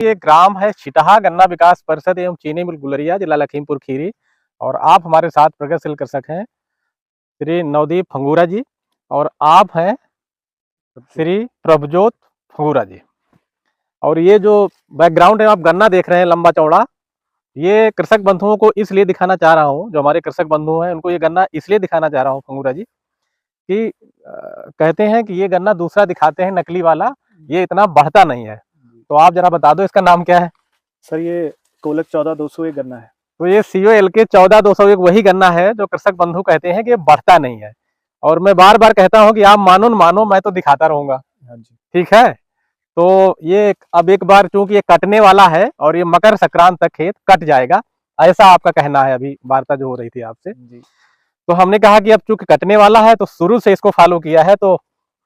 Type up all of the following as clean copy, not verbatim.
ये ग्राम है छिटहा, गन्ना विकास परिषद एवं चीनी मिल गुलरिया, जिला लखीमपुर खीरी। और आप हमारे साथ प्रगतिशील कृषक हैं श्री नवदीप फंगूरा जी, और आप हैं श्री प्रभजोत फंगूरा जी। और ये जो बैकग्राउंड है, आप गन्ना देख रहे हैं लंबा चौड़ा, ये कृषक बंधुओं को इसलिए दिखाना चाह रहा हूँ, जो हमारे कृषक बंधु हैं उनको ये गन्ना इसलिए दिखाना चाह रहा हूँ फंगूरा जी कि कहते हैं कि ये गन्ना दूसरा दिखाते हैं नकली वाला, ये इतना बढ़ता नहीं है। तो आप जरा बता दो इसका नाम क्या है। सर ये कोलक 14-201 गन्ना है। तो ये COLK 14-201 वही गन्ना है जो कृषक बंधु कहते हैं कि ये बढ़ता नहीं है। और मैं बार बार कहता हूं कि आप मानो न मानो, मैं तो दिखाता रहूंगा। हाँ जी, ठीक है। तो ये अब एक बार चूंकि ये कटने वाला है और ये मकर संक्रांत तक खेत कट जाएगा, ऐसा आपका कहना है अभी वार्ता जो हो रही थी आपसे। तो हमने कहा कि अब चूंकि कटने वाला है तो शुरू से इसको फॉलो किया है, तो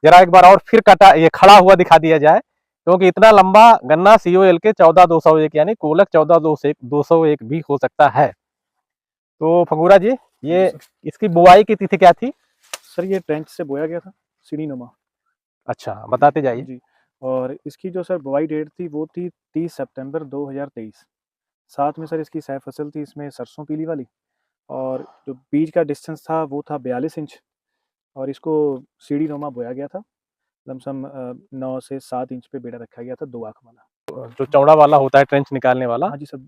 जरा एक बार और फिर कटा ये खड़ा हुआ दिखा दिया जाए, क्योंकि इतना लंबा गन्ना COLK 14-201 यानी कोलक 14-201 भी हो सकता है। तो फंगूरा जी, ये इसकी बुआई की तिथि क्या थी? सर ये ट्रेंच से बोया गया था, सीढ़ी नुमा। अच्छा, बताते जाइए जी। और इसकी जो सर बुआई डेट थी वो थी 30 सितंबर 2023। साथ में सर इसकी सह फसल थी इसमें सरसों पीली वाली, और जो बीज का डिस्टेंस था वो था 42 इंच, और इसको सीढ़ी नुमा बोया गया था। लमसम 9 से 7 इंच पे बेड़ा रखा गया था, 2 आँख वाला। जो चौड़ा वाला होता है ट्रेंच निकालने वाला। हाँ जी सर,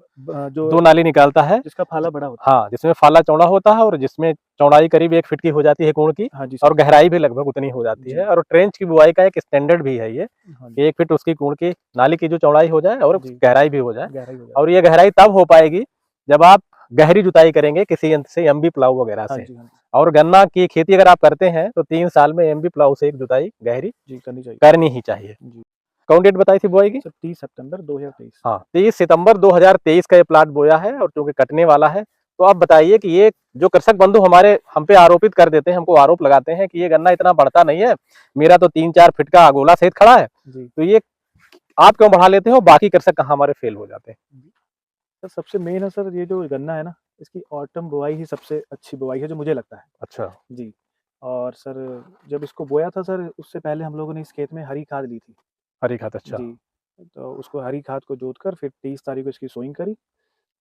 जो 2 नाली निकालता है, जिसका फाला बड़ा होता हाँ, जिसमें फाला चौड़ा होता है और जिसमें चौड़ाई करीब 1 फीट की हो जाती है कोण की। हाँ जी और गहराई भी लगभग उतनी हो जाती है। और ट्रेंच की बुआई का एक स्टैंडर्ड भी है ये, 1 फीट उसकी कोण की नाली की जो चौड़ाई हो जाए और गहराई भी हो जाए। और ये गहराई तब हो पाएगी जब आप गहरी जुताई करेंगे किसी यंत्र से, MB प्लाऊ वगैरह से। और गन्ना की खेती अगर आप करते हैं तो 3 साल में MB प्लाऊ से एक जुताई गहरी करनी ही चाहिए। कौन डेट बताई थी बुआई की? 30 सितंबर 2023। हाँ, 30 सितंबर 2023 का ये प्लाट बोया है, और चूंकि कटने वाला है तो आप बताइए कि ये जो कृषक बंधु हमारे हम पे आरोपित कर देते हैं, हमको आरोप लगाते हैं कि ये गन्ना इतना बढ़ता नहीं है, मेरा तो 3-4 फीट का अगोला सहित खड़ा है, तो ये आप क्यों बढ़ा लेते हो, बाकी कृषक कहाँ हमारे फेल हो जाते हैं? सर सबसे मेन है सर, ये जो गन्ना है ना, इसकी ऑटम बुआई ही सबसे अच्छी बुआई है जो मुझे लगता है। अच्छा जी। और सर जब इसको बोया था सर, उससे पहले हम लोगों ने इस खेत में हरी खाद ली थी। हरी खाद, अच्छा जी। तो उसको हरी खाद को जोत कर फिर 30 तारीख को इसकी सोइंग करी।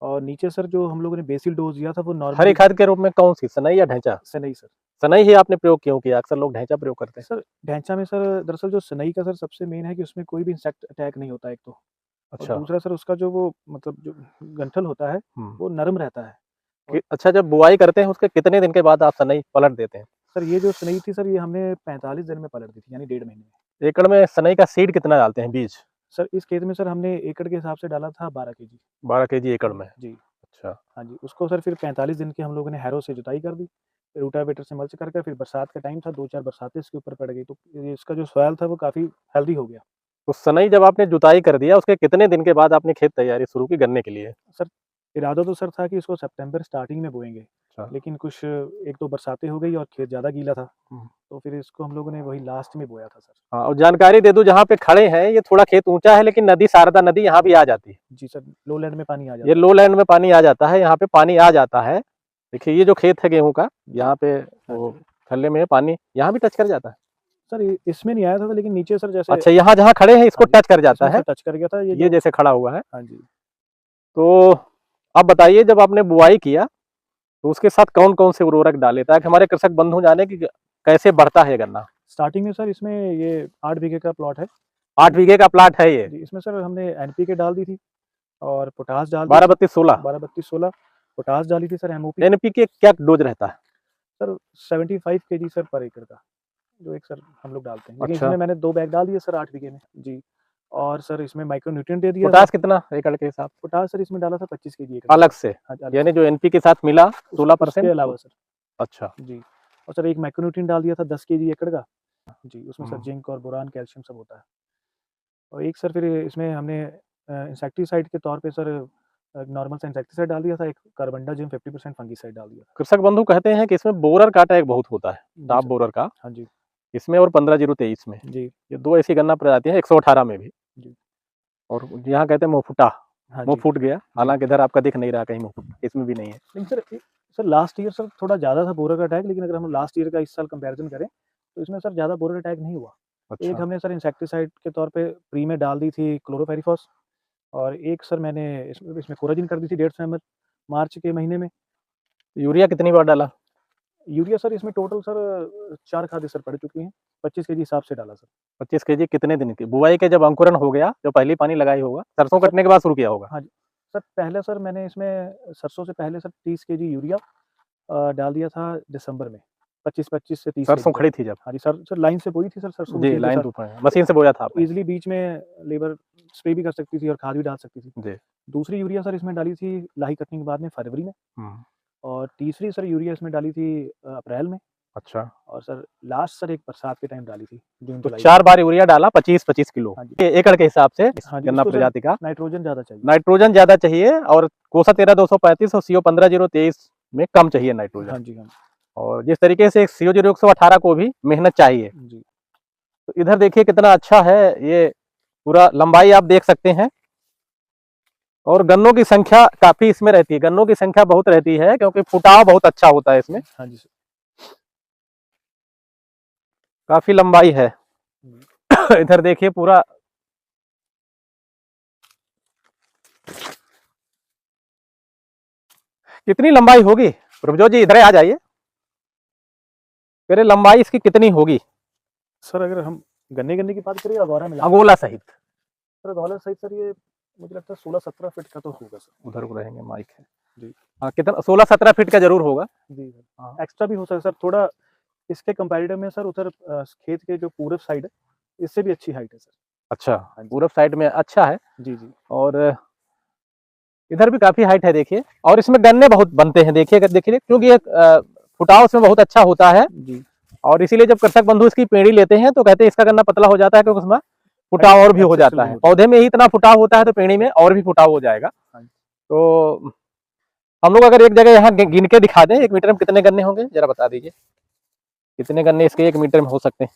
और नीचे सर जो हम लोगों ने बेसिल डोज दिया था वो नॉर्मल। हरी खाद के रूप में कौन सी, सनई या ढैंचा? सनई सर। सनई ही आपने प्रयोग क्यों किया? अक्सर लोग ढैंचा प्रयोग करते हैं। सर ढैंचा में सर दरअसल जो सनई का सर सबसे मेन है कि उसमें कोई भी इंसेक्ट अटैक नहीं होता एक तो। और अच्छा। दूसरा सर उसका जो वो मतलब जो गंठल होता है वो नरम रहता है। अच्छा, जब बुआई करते हैं उसके कितने दिन के बाद आप सनई पलट देते हैं? सर ये जो सनई थी सर, ये हमने 45 दिन में पलट दी थी, यानी 1.5 महीने में। एकड़ में सनई का सीड कितना डालते हैं, बीज? सर इस खेत में सर हमने एकड़ के हिसाब से डाला था 12 केजी। 12 केजी एकड़ में? जी। अच्छा। हाँ जी, उसको सर फिर 45 दिन के हम लोगों ने हैरो से जुताई कर दी, फिर रोटावेटर से मल्च करके, फिर बरसात का टाइम था, 2-4 बरसातें इसके ऊपर पड़ गई, तो ये इसका जो सॉइल था वो काफ़ी हेल्दी हो गया। तो सनई जब आपने जुताई कर दिया, उसके कितने दिन के बाद आपने खेत तैयारी शुरू की गन्ने के लिए? सर इरादा तो सर था कि इसको सितंबर स्टार्टिंग में बोएंगे, अच्छा। लेकिन कुछ 1-2 बरसातें हो गई और खेत ज़्यादा गीला था, तो फिर इसको हम लोगों ने वही लास्ट में बोया था सर। हाँ, और जानकारी दे दूं, जहाँ पे खड़े हैं ये थोड़ा खेत ऊंचा है, लेकिन नदी, शारदा नदी यहाँ भी आ जाती है। जी सर, लो लैंड में पानी आ जाता ये है। लो लैंड में पानी आ जाता है, यहाँ पे पानी आ जाता है। देखिए ये जो खेत है गेहूं का, यहाँ पे वो थल्ले में पानी यहाँ भी टच कर जाता है। सर इसमें नहीं आया था, लेकिन नीचे सर जैसे। अच्छा, यहाँ जहाँ खड़े हैं इसको टच कर जाता है, टच कर गया था ये जैसे खड़ा हुआ है। हाँ जी। तो अब बताइए, जब आपने बुआई किया तो उसके साथ कौन कौन से उर्वरक डाले, ताकि हमारे कृषक बंधु जाने कि कैसे बढ़ता है गन्ना? स्टार्टिंग में सर इसमें ये 8 बीघे का प्लॉट है। 8 बीघे का प्लाट है ये? इसमें सर हमने NPK डाल दी थी और पोटास डाल 12-32-16 12-32-16 पोटास डाली थी सर। MOP NPK क्या डोज रहता है? सर 75 kg सर पर एकड़ का, जो एक सर हम लोग डालते हैं, लेकिन अच्छा। इसमें मैंने 2 बैग डाल दिए सर 8 बीघे में। जी। और सर इसमें माइक्रो न्यूट्रिएंट दे दिया। पोटास कितना एकड़ के हिसाब? पोटास सर इसमें डाला था 25 kg एकड़ अलग से? हाँ, यानी जो NPK के साथ मिला 16% के अलावा सर। अच्छा जी। और सर एक माइक्रो न्यूट्रिएंट डाल दिया था 10 kg एकड़ का। जी, उसमें सर जिंक और बोरान कैल्शियम सब होता है। और एक सर फिर इसमें हमने इंसेक्टिसाइड के तौर पे सर नॉर्मल सा इंसेक्टिसाइड डाल दिया था, एक कार्बेंडाजिम 50% फंगीसाइड डाल दिया था। कृषक बंधु कहते हैं कि इसमें बोरर का अटैक बहुत होता है, टॉप बोरर का। हाँ जी। इसमें और 15-023 में। जी। ये 2 ऐसी गन्ना प्रजाति है, 118 में भी। जी। और यहाँ कहते हैं मुँह फुटा, हाँ मुँह जी। फूट गया, हालांकि इधर आपका दिख नहीं रहा कहीं मुँह फुटा, इसमें भी नहीं है। लेकिन सर लास्ट ईयर सर थोड़ा ज़्यादा था बोरर का अटैक, लेकिन अगर हम लास्ट ईयर का इस साल कंपैरिजन करें तो इसमें सर ज़्यादा बोरर अटैक नहीं हुआ। अच्छा। एक हमने सर इंसेक्टिसाइड के तौर पे प्री में डाल दी थी क्लोरोफेरिफॉस, और एक सर मैंने इसमें कोराजिन कर दी थी 150 ml मार्च के महीने में। यूरिया कितनी बार डाला? यूरिया सर इसमें टोटल सर 4 खादें सर पड़ चुकी हैं, 25 केजी हिसाब से डाला सर। 25 केजी कितने दिन की? बुआई के जब अंकुरन हो गया, जो पहली पानी लगाई होगा, सरसों सर कटने के बाद शुरू किया होगा? हाँ जी, सर पहले सर मैंने इसमें सरसों से पहले सर 30 केजी यूरिया डाल दिया था दिसंबर में, 25-25 से 30 सरसों केजी खड़ी तक। थी जब? हाँ जी सर लाइन से बोई थी सर सरसों जी, मशीन के लाइन साथ। टू पॉइंट मशीन से बोया था आपने? ईज़िली बीच में लेबर स्प्रे भी कर सकती थी और खाद भी डाल सकती थी। जी। दूसरी यूरिया सर इसमें डाली थी लाही कटने के बाद में फरवरी में, हुँ, और तीसरी सर यूरिया इसमें डाली थी अप्रैल में, अच्छा। और सर लास्ट सर एक बरसात के टाइम डाली थी, जून तो जुलाई में। 4 बार यूरिया डाला 25-25 किलो हाँ जी। एकड़ के हिसाब से इस हाँ जी, गन्ना इसको सर प्रजाति का। नाइट्रोजन ज़्यादा चाहिए। नाइट्रोजन ज़्यादा चाहिए और कोसा 13-235 और CO 15-023 में कम चाहिए नाइट्रोजन। हाँ जी, हाँ जी। और जिस तरीके से CO 0118 को भी मेहनत चाहिए। जी। तो इधर देखिए कितना अच्छा है, ये पूरा लंबाई आप देख सकते हैं। और गन्नों की संख्या काफी इसमें रहती है, गन्नों की संख्या बहुत रहती है क्योंकि फुटाव बहुत अच्छा होता है इसमें। हाँ जी सर। काफी लंबाई है। इधर देखिए पूरा कितनी लंबाई होगी? प्रभजोत जी इधर आ जाइए, कह रहे लंबाई इसकी कितनी होगी? सर अगर हम गन्ने की बात करें अगोरा मिला अगोला सहित? सर अगोला सहित सर ये मुझे लगता है 16-17 फीट का तो होगा सर। उधर को रहेंगे माइक है जी। हाँ, कितना 16-17 फीट का जरूर होगा। जी सर। हाँ। एक्स्ट्रा भी हो सकता है सर, थोड़ा इसके कंपैरेटिव में सर उधर खेत के जो पूरब साइड है इससे भी अच्छी हाइट है सर। अच्छा, हाँ जी। पूरब साइड में अच्छा है। जी जी। और इधर भी काफी हाइट है देखिए, और इसमें गन्ने बहुत बनते हैं देखिए, देखिए क्योंकि ये फुटाव इसमें बहुत अच्छा होता है। जी। और इसीलिए जब कृषक बंधु इसकी पेड़ी लेते हैं तो कहते हैं इसका गन्ना पतला हो जाता है क्योंकि उसमें फुटाव और भी हो जाता है। पौधे में ही इतना फुटाव होता है तो पेड़ी में और भी फुटाव हो जाएगा। तो हम लोग अगर एक जगह यहाँ गिन के दिखा दें 1 मीटर में कितने गन्ने होंगे, जरा बता दीजिए कितने गन्ने इसके 1 मीटर में हो सकते हैं?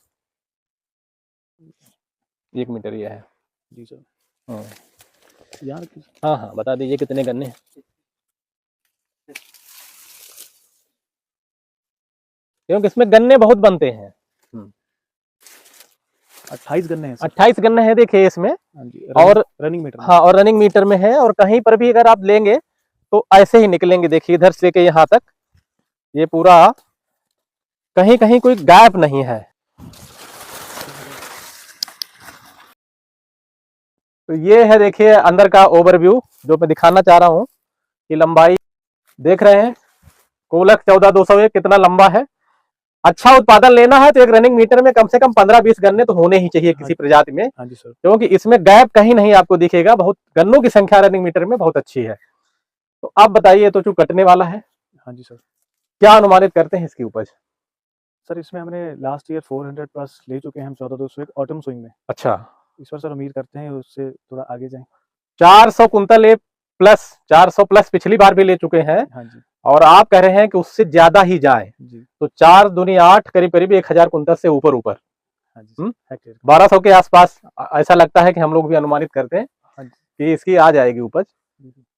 1 मीटर ये है। जी सर। हाँ यार हाँ हाँ, बता दीजिए कितने गन्ने हैं? क्योंकि इसमें गन्ने बहुत बनते हैं। 28 गन्ने हैं सर। 28 गन्ने हैं देखिए इसमें। हाँ जी। और रनिंग मीटर में। हाँ, और रनिंग मीटर में है। और कहीं पर भी अगर आप लेंगे तो ऐसे ही निकलेंगे, देखिए इधर से लेके यहाँ तक ये पूरा कहीं कहीं कोई गैप नहीं है। तो ये है देखिए अंदर का ओवरव्यू जो मैं दिखाना चाह रहा हूँ कि लंबाई देख रहे हैं, कोलक 14201 कितना लंबा है। अच्छा उत्पादन लेना है तो एक रनिंग मीटर में कम से कम 15-20 गन्ने तो होने ही चाहिए किसी प्रजाति में। हाँ जी सर। क्योंकि इसमें गैप कहीं नहीं आपको दिखेगा, बहुत गन्नों की संख्या रनिंग मीटर में बहुत अच्छी है। तो आप बताइए, तो जो कटने वाला है, हाँ जी सर, क्या अनुमानित करते हैं इसकी उपज? सर इसमें हमने लास्ट ईयर 400 प्लस ले चुके हैं हम 14201 ऑटम स्विंग में। अच्छा, इस बार सर उम्मीद करते हैं उससे थोड़ा आगे जाएं। 400 कुंतल प्लस, 400 प्लस पिछली बार भी ले चुके हैं। हाँ जी। और आप कह रहे हैं कि उससे ज्यादा ही जाए, जी। तो 4 दूनी 8 करीब करीब 1000 कुंतल से ऊपर ऊपर। हाँ जी, हेक्टेयर 1200 के आसपास ऐसा लगता है कि हम लोग भी अनुमानित करते हैं हाँ जी। कि इसकी आ जाएगी उपज।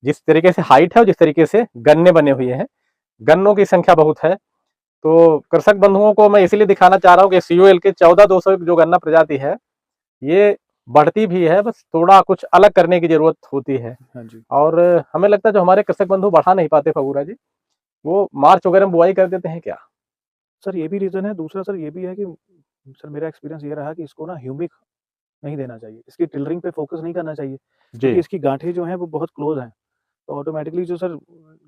जिस तरीके से हाइट है और जिस तरीके से गन्ने बने हुए हैं, गन्नों की संख्या बहुत है। तो कृषक बंधुओं को मैं इसीलिए दिखाना चाह रहा हूँ कि COL के 14201 जो गन्ना प्रजाति है ये बढ़ती भी है, बस थोड़ा कुछ अलग करने की जरूरत होती है। हाँ जी। और हमें लगता है जो हमारे कृषक बंधु बढ़ा नहीं पाते फगुरा जी, वो मार्च वगैरह में बुआई कर देते हैं क्या? सर ये भी रीजन है। दूसरा सर ये भी है कि सर मेरा एक्सपीरियंस ये रहा कि इसको ना ह्यूमिक नहीं देना चाहिए, इसकी टिलरिंग पे फोकस नहीं करना चाहिए, क्योंकि इसकी गांठें जो हैं वो बहुत क्लोज हैं, तो ऑटोमेटिकली जो सर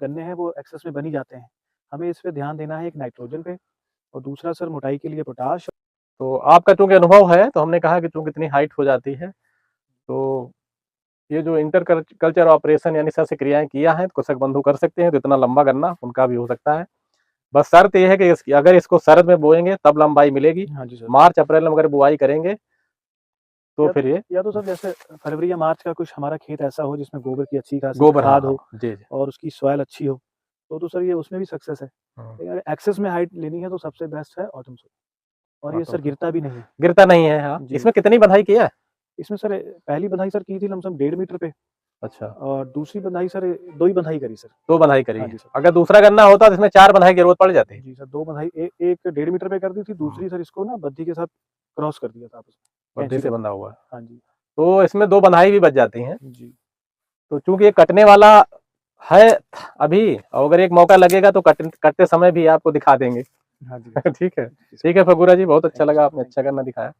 गन्ने हैं वो एक्सेस में बन ही जाते हैं। हमें इस पे ध्यान देना है, एक नाइट्रोजन पे, और दूसरा सर मोटाई के लिए पोटाश। तो आपका चूंकि अनुभव है तो हमने कहा कि चूंकि इतनी हाइट हो जाती है तो ये जो इंटर कल्चर ऑपरेशन यानी सस्य क्रियाएं किया है तो कृषक बंधु कर सकते हैं, तो इतना लंबा गन्ना उनका भी हो सकता है। बस शर्त यह है कि अगर इसको शरद में बोएंगे तब लंबाई मिलेगी। हाँ जी सर। मार्च अप्रैल में अगर बुआई करेंगे तो फिर ये या तो सर जैसे फरवरी या मार्च का कुछ हमारा खेत ऐसा हो जिसमें गोबर की अच्छी खासी गोबर खाद हो जी जी। और उसकी सॉइल अच्छी हो, तो सर ये उसमें भी सक्सेस है। अगर एक्सेस में हाइट लेनी है तो सबसे बेस्ट है ऑटम सोइल, और ये सर गिरता भी नहीं है। गिरता नहीं है। हाँ, इसमें कितनी बंधाई किया है? इसमें सर पहली बंधाई सर की थी लमसम 1.5 मीटर पे। अच्छा। और दूसरी बंधाई सर 2 ही बंधाई करी सर। 2 बंधाई करी हाँ है। जी सर। अगर दूसरा गन्ना होता तो इसमें 4 बंधाई की जरूरत पड़ जाती। जी सर, 2 बंधाई एक 1.5 मीटर पे कर दी थी, दूसरी सर इसको ना बद्धी के साथ क्रॉस कर दिया था आपस में, बद्धी से बंधा हुआ है। हाँ जी। तो इसमें 2 बंधाई भी बच जाती हैं। जी। तो चूंकि ये कटने वाला है अभी, और अगर एक मौका लगेगा तो कटते समय भी आपको दिखा देंगे। हाँ जी। ठीक है फगूरा जी, बहुत अच्छा लगा, आपने अच्छा गन्ना दिखाया।